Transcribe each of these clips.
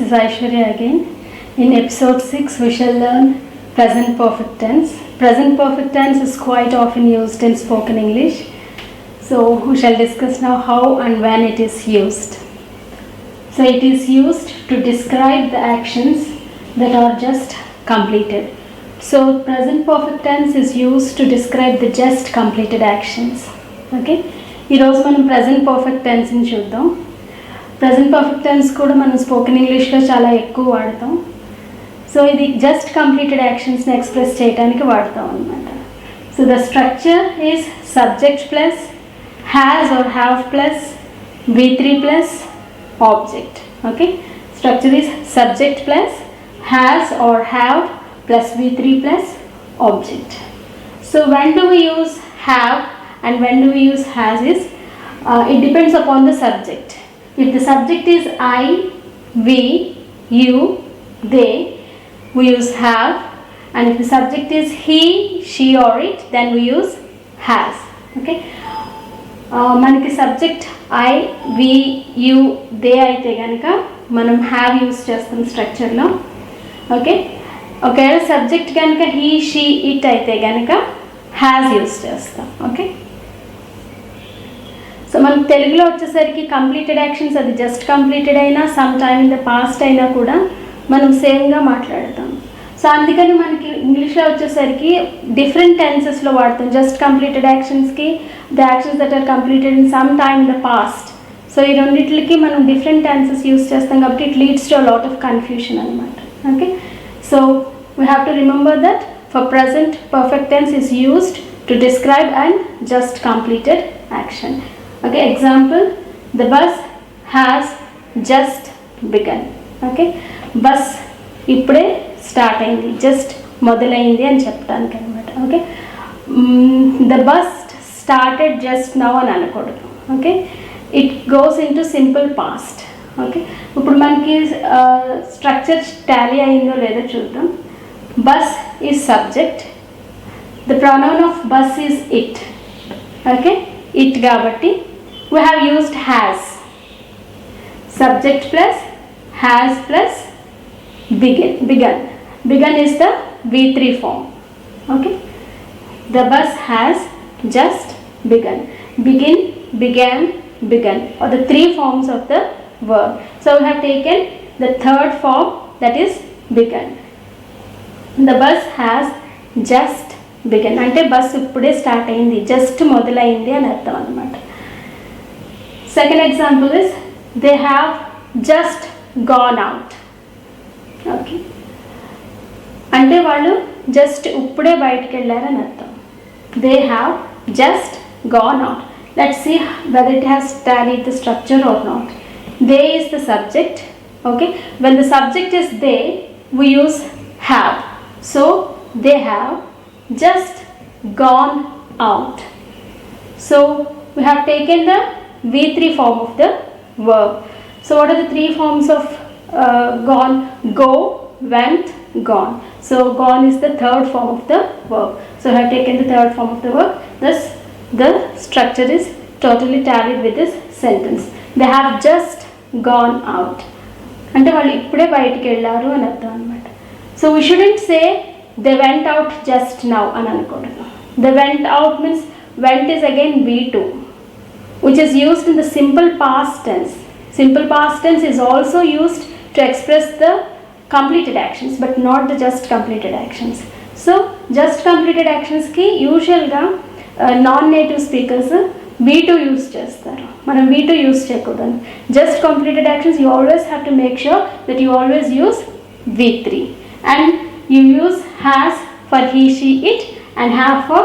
is Aishwarya again. In episode 6 we shall learn present perfect tense. Present perfect tense is quite often used in spoken English. So we shall discuss now how and when it is used. So it is used to describe the actions that are just completed. So present perfect tense is used to describe the just completed actions. Okay? ఈరోజు మనం present perfect tense ని చూద్దాం. Present perfect tense కూడా మనం spoken ఇంగ్లీష్లో చాలా ఎక్కువ వాడతాం. సో ఇది జస్ట్ కంప్లీటెడ్ యాక్షన్స్ని ఎక్స్ప్రెస్ చేయడానికి వాడతాం అన్నమాట. So the structure is subject plus has or have plus V3 plus object. Okay, structure is subject plus has or have plus V3 plus object. So when do we use have and when do we use has is it depends upon the subject. If the subject is I, we, you, they, we use have, and if the subject is he, she or it, then we use has. Okay, మనకి subject I, we, you, they అయితే కనుక మనం have use చేస్తాం స్ట్రక్చర్లో. Okay, ఒకవేళ subject కనుక he, she, it అయితే కనుక has use చేస్తాం. ఓకే, సో మనకు తెలుగులో వచ్చేసరికి కంప్లీటెడ్ యాక్షన్స్ అది జస్ట్ కంప్లీటెడ్ అయినా some time in the past అయినా కూడా మనం సేమ్గా మాట్లాడతాం. సో అందుకని మనకి ఇంగ్లీష్లో వచ్చేసరికి డిఫరెంట్ టెన్సెస్లో వాడతాం. జస్ట్ కంప్లీటెడ్ యాక్షన్స్కి the actions that are completed in some time in the past. So ఈ రెండింటికి మనం డిఫరెంట్ టెన్సెస్ యూస్ చేస్తాం కాబట్టి it leads to a lot of confusion అనమాట. Okay, so we have to remember that for present perfect tense is used to describe and just completed action. Okay, example, the bus has just begun. Okay, bus ఇప్పుడే start అయింది, just మొదలైంది అని చెప్పడానికి అనమాట. Okay, the bus started just now అని అనకూడదు. Okay, it goes in to simple past. Okay, ఇప్పుడు మనకి స్ట్రక్చర్ టాలీ అయిందో లేదో చూద్దాం. Bus is subject, the pronoun of bus is it. Okay, it కాబట్టి we have used has. Subject plus has plus begun is the V3 form. Okay, the bus has just begun. Begin, began, begun are the three forms of the verb. So we have taken the third form, that is begun. The bus has just begun అంటే bus ఇప్పుడే start అయింది, just మొదలైంది అని అర్థం అన్నమాట. Second example is they have just gone out. Okay, అంటే వాళ్ళు just ఇప్పుడే బయటికి వెళ్ళారని అర్థం. They have just gone out. Let's see whether it has tallied the structure or not. They is the subject. Okay, when the subject is they, we use have. So they have just gone out. So we have taken the V3 form of the verb. So what are the three forms of gone? Go, went, gone. So gone is the third form of the verb. So I have taken the third form of the verb. Thus the structure is totally tallied with this sentence. They have just gone out. అంటే వాళ్ళు ఇప్పుడే బయటికి వెళ్ళారు అని అర్థం అనమాట. So we shouldn't say they went out just now అని అనకూడదు. They went out means went is again V2, which is used in the simple past tense. Simple past tense is also used to express the completed actions but not the just completed actions. So just completed actions ki usually ga non-native speakers V2 use చేస్తారు, మనం V2 use చేయకూడదు. just completed actions you always have to make sure that you always use V3 and you use has for he, she, it and have for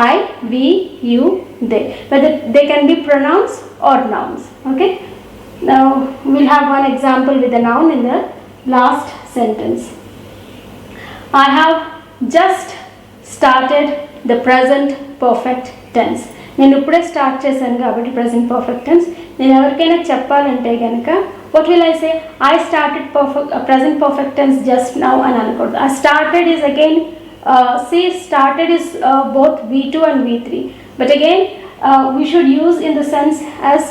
I, we, you, they. Whether they can be pronouns or nouns. Okay, now we'll have one example with a noun in the last sentence. I have just started the present perfect tense. నేను ఇప్పుడే start చేశాను కాబట్టి present perfect tense. నేను ఎవరికైనా చెప్పాలంటే కనుక what will I say? I started present perfect tense just now అని అనకూడదు. I started is again see, started is both V2 and V3, but again we should use in the sense as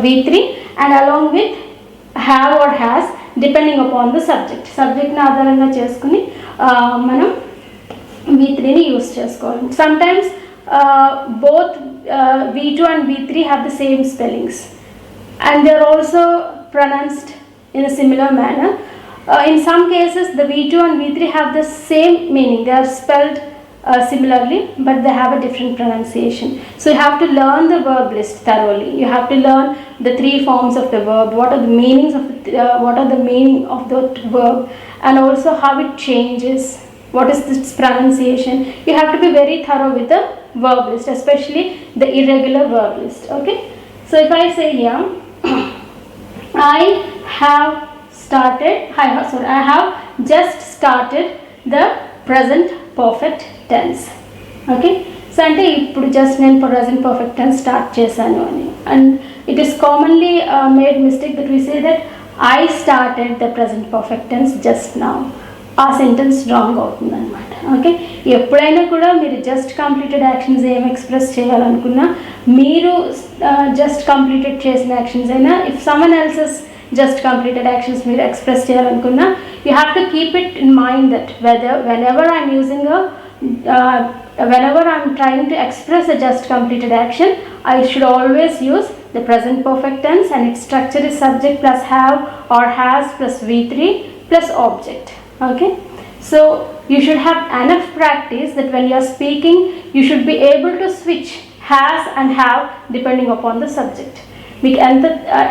V3 and along with have or has depending upon the సబ్జెక్ట్ని ఆధారంగా చేసుకుని మనం V3ని use చేసుకోవాలి. Sometimes both V2 and V3 have the same spellings and they are also pronounced in a similar manner. In some cases the V2 and V3 have the same meaning, they are spelled similarly but they have a different pronunciation. So you have to learn the verb list thoroughly. You have to learn the three forms of the verb, what are the meanings of the meaning of that verb, and also how it changes, what is this pronunciation. You have to be very thorough with the verb list, especially the irregular verb list. Okay, so if I say here I have just started the present perfect tense. Okay, so ante ippudu just nenu present perfect tense start chesanu ani, and it is commonly made mistake that we say that I started the present perfect tense just now. ఆ sentence wrong అవుతుంది అనమాట. Okay, ఎప్పుడైనా కూడా మీరు just completed actions ఏం express చేయాలనుకున్నా, మీరు just completed చేసిన యాక్షన్స్ అయినా, if someone else's just completed actions మీరు ఎక్స్ప్రెస్ చేయాలనుకున్నా, you have to keep it in mind that whenever I'm trying to express a just completed action, I should always use the present perfect tense and its structure is subject plus have or has plus V3 plus object. Okay, so you should have enough practice that when you are speaking you should be able to switch has and have depending upon the subject. మీకు ఎంత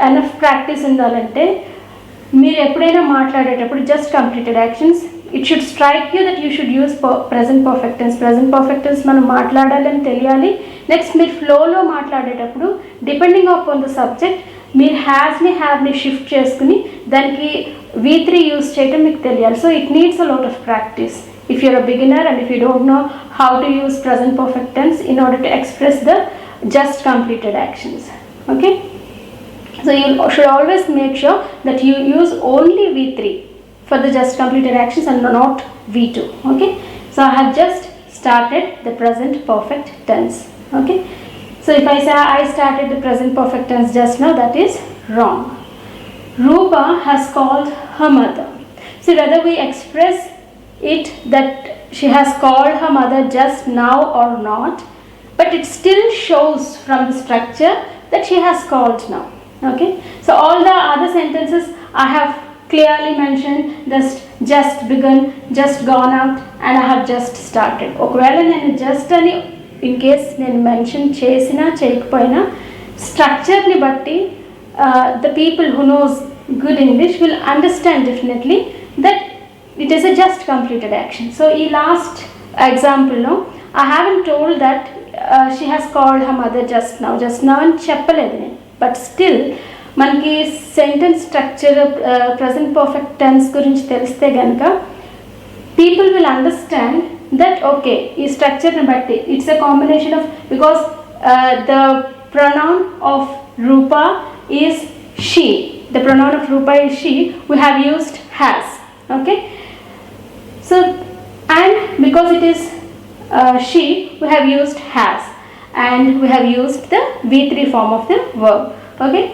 enough practice ఉండాలంటే, మీరు ఎప్పుడైనా మాట్లాడేటప్పుడు just completed actions, it should strike you that you should use present perfect tense. present perfect tense మనం మాట్లాడాలని తెలియాలి. Next మీరు ఫ్లోలో మాట్లాడేటప్పుడు డిపెండింగ్ అపాన్ ద సబ్జెక్ట్ మీరు హ్యావ్ని షిఫ్ట్ చేసుకుని దానికి V3 యూస్ చేయడం మీకు తెలియాలి. So it needs a lot of practice if you're a beginner and if you don't know how to use present perfect tense in order to express the just completed actions. Okay, so you should always make sure that you use only V3 for the just completed actions and not V2. Okay, so I have just started the present perfect tense. Okay, so if I say I started the present perfect tense just now, that is wrong. Rupa has called her mother. So whether we express it that she has called her mother just now or not, but it still shows from the structure that she has called now. Okay, so all the other sentences I have clearly mentioned, just begun, just gone out, and I have just started. ఒకవేళ నేను just అని in case నేను mention చేసినా చేయకపోయినా, స్ట్రక్చర్ని బట్టి the people who knows good English will understand definitely that it is a just completed action. So in last example no, I haven't told that she has called her mother just now అని చెప్పలేదు నేను, but still మనకి sentence structure present perfect tense గురించి తెలిస్తే కనుక people will understand that okay, ఈ స్ట్రక్చర్ని బట్టి it's a combination of, because the pronoun of Rupa is she, the pronoun of Rupa is she, we have used has. Okay, so and because it is she, we have used has and we have used the V3 form of the verb. Okay,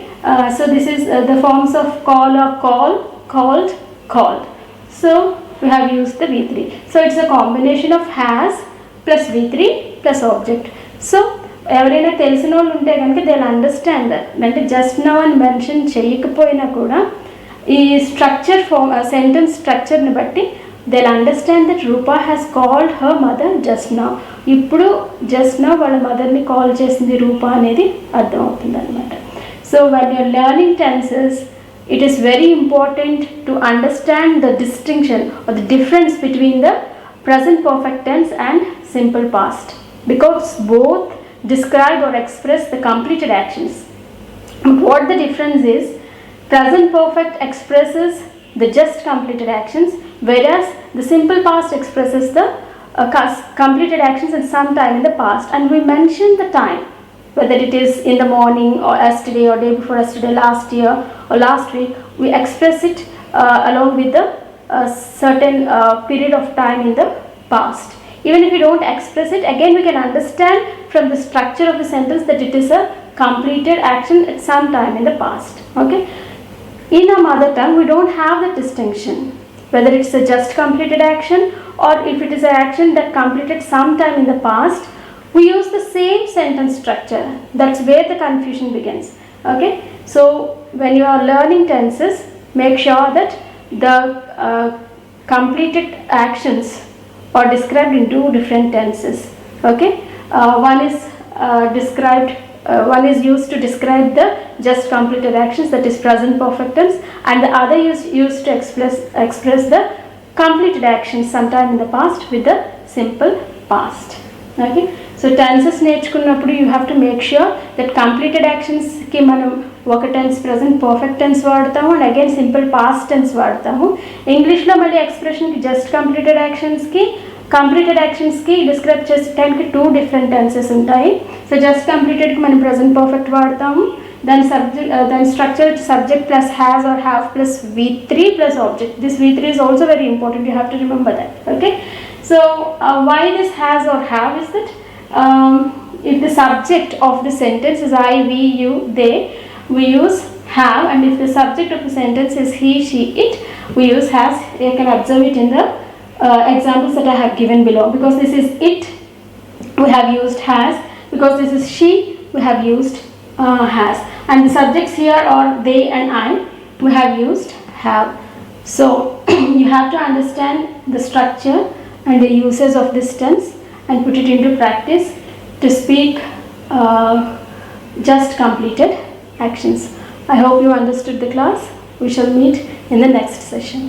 so this is the forms of call or call, called, called. So we have used the V3. So it's a combination of has plus V3 plus object. So ఎవరైనా తెలిసిన వాళ్ళు ఉంటే కనుక they will understand that. అంటే just now అని mention చేయకపోయినా కూడా ఈ స్ట్రక్చర్ సెంటెన్స్ స్ట్రక్చర్ని బట్టి they will understand that Rupa has called her mother just now. ఇప్పుడు జస్ట్ నౌ వాళ్ళ మదర్ని కాల్ చేసింది రూపా అనేది అర్థమవుతుంది అనమాట. So when you're learning tenses, it is very important to understand the distinction or the difference between the present perfect tense and simple past, because both describe or express the completed actions. What the difference is, present perfect expresses the just completed actions, whereas the simple past expresses the completed actions at some time in the past, and we mention the time, whether it is in the morning or yesterday or day before yesterday, last year or last week. We express it along with the certain period of time in the past. Even if we don't express it, again we can understand from the structure of the sentence that it is a completed action at some time in the past. Okay, In our mother tongue, we don't have the distinction whether it's a just completed action or if it is an action that completed sometime in the past. We use the same sentence structure. That's where the confusion begins. Okay, so when you are learning tenses, make sure that the completed actions are described in two different tenses. Okay, one is one is used to describe the just completed actions, that is present perfect tense, and the other is used to express the completed actions sometime in the past with the simple past. Okay, so tenses నేర్చుకున్నప్పుడు you have to make sure that completed actions కి మనం ఒక tense present perfect tense వాడతాము and again simple past tense వాడతాము. ఇంగ్లీష్లో మళ్ళీ ఎక్స్ప్రెషన్కి just completed యాక్షన్స్కి డిస్క్రైబ్ చేసేటానికి టూ డిఫరెంట్ టెన్సెస్ ఉంటాయి. సో జస్ట్ కంప్లీటెడ్కి మనం ప్రెజెంట్ పర్ఫెక్ట్ వాడతాము. దాని structure subject plus has or have plus V3 plus object. This V3 is also very important, you have to remember that. Okay, so why this has or have is that if the subject of the sentence is I, we, you, they, we use have, and if the subject of the sentence is he, she, it, we use has. You can observe it in the examples that I have given below. Because this is it, we have used has. Because this is she, we have used has. And the subjects here are they and I, we have used have. So you have to understand the structure and the uses of this tense and put it into practice to speak just completed actions. I hope you understood the class. We shall meet in the next session.